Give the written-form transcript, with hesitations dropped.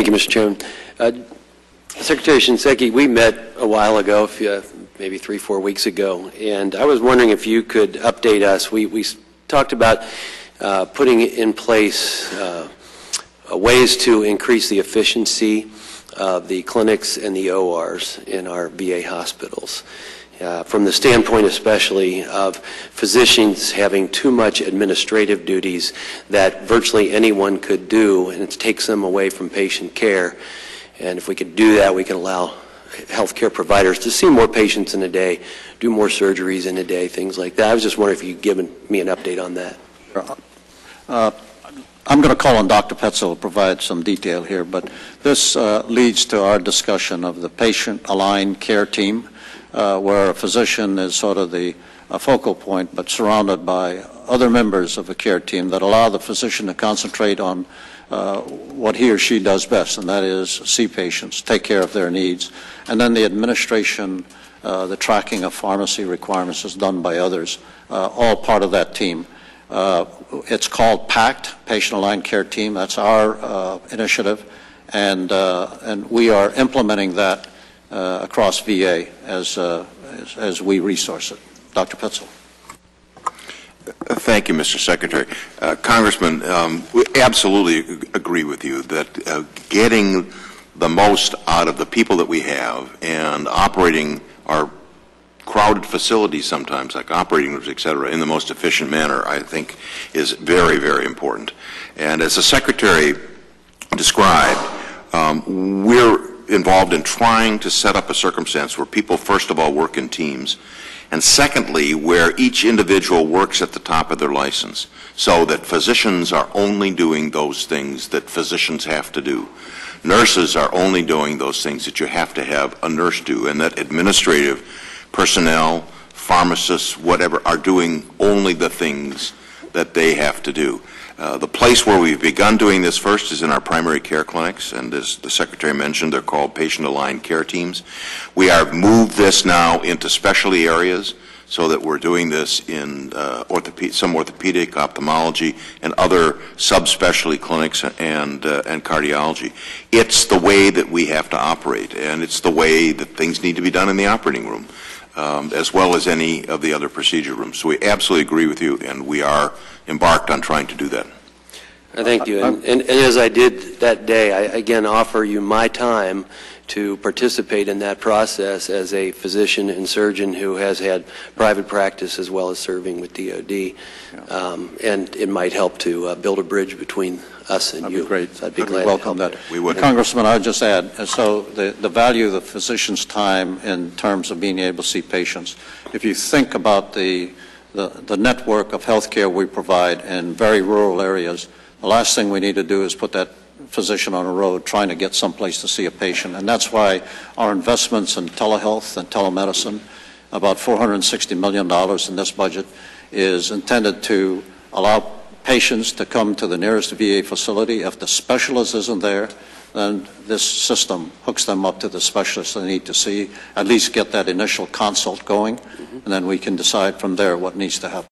Thank you, Mr. Chairman. Secretary Shinseki, we met a while ago, maybe 3-4 weeks ago, and I was wondering if you could update us. We talked about putting in place ways to increase the efficiency of the clinics and the ORs in our VA hospitals. From the standpoint especially of physicians having too much administrative duties that virtually anyone could do, and it takes them away from patient care. And if we could do that, we can allow healthcare providers to see more patients in a day, do more surgeries in a day, things like that. I was just wondering if you could give me an update on that. I'm going to call on Dr. Petzel to provide some detail here, but this leads to our discussion of the patient-aligned care team, where a physician is sort of the focal point, but surrounded by other members of the care team that allow the physician to concentrate on what he or she does best, and that is see patients, take care of their needs. And then the administration, the tracking of pharmacy requirements is done by others, all part of that team. It's called PACT, Patient Aligned Care Team. That's our initiative, and we are implementing that across VA as we resource it. Dr. Petzel. Thank you, Mr. Secretary. Congressman, we absolutely agree with you that getting the most out of the people that we have and operating our crowded facilities sometimes, like operating rooms, et cetera, in the most efficient manner, I think is very, very important. And as the Secretary described, we're involved in trying to set up a circumstance where people, first of all, work in teams, and secondly, where each individual works at the top of their license, so that physicians are only doing those things that physicians have to do. Nurses are only doing those things that you have to have a nurse do, and that administrative personnel, pharmacists, whatever, are doing only the things that they have to do. The place where we've begun doing this first is in our primary care clinics, and as the Secretary mentioned, they're called patient-aligned care teams. We have moved this now into specialty areas so that we're doing this in some orthopedic, ophthalmology, and other subspecialty clinics and cardiology. It's the way that we have to operate, and it's the way that things need to be done in the operating room, as well as any of the other procedure rooms. So we absolutely agree with you, and we are embarked on trying to do that. Thank you. And as I did that day, I again offer you my time to participate in that process as a physician and surgeon who has had private practice as well as serving with DOD. And it might help to build a bridge between us and you. That'd be great. So I'd be glad welcome to help. that. We would. Congressman, I would just add, so the value of the physician's time in terms of being able to see patients, if you think about the network of healthcare we provide in very rural areas, the last thing we need to do is put that physician on a road trying to get someplace to see a patient. And that's why our investments in telehealth and telemedicine, about $460 million in this budget, is intended to allow patients to come to the nearest VA facility. If the specialist isn't there, then this system hooks them up to the specialist they need to see, at least get that initial consult going, and then we can decide from there what needs to happen.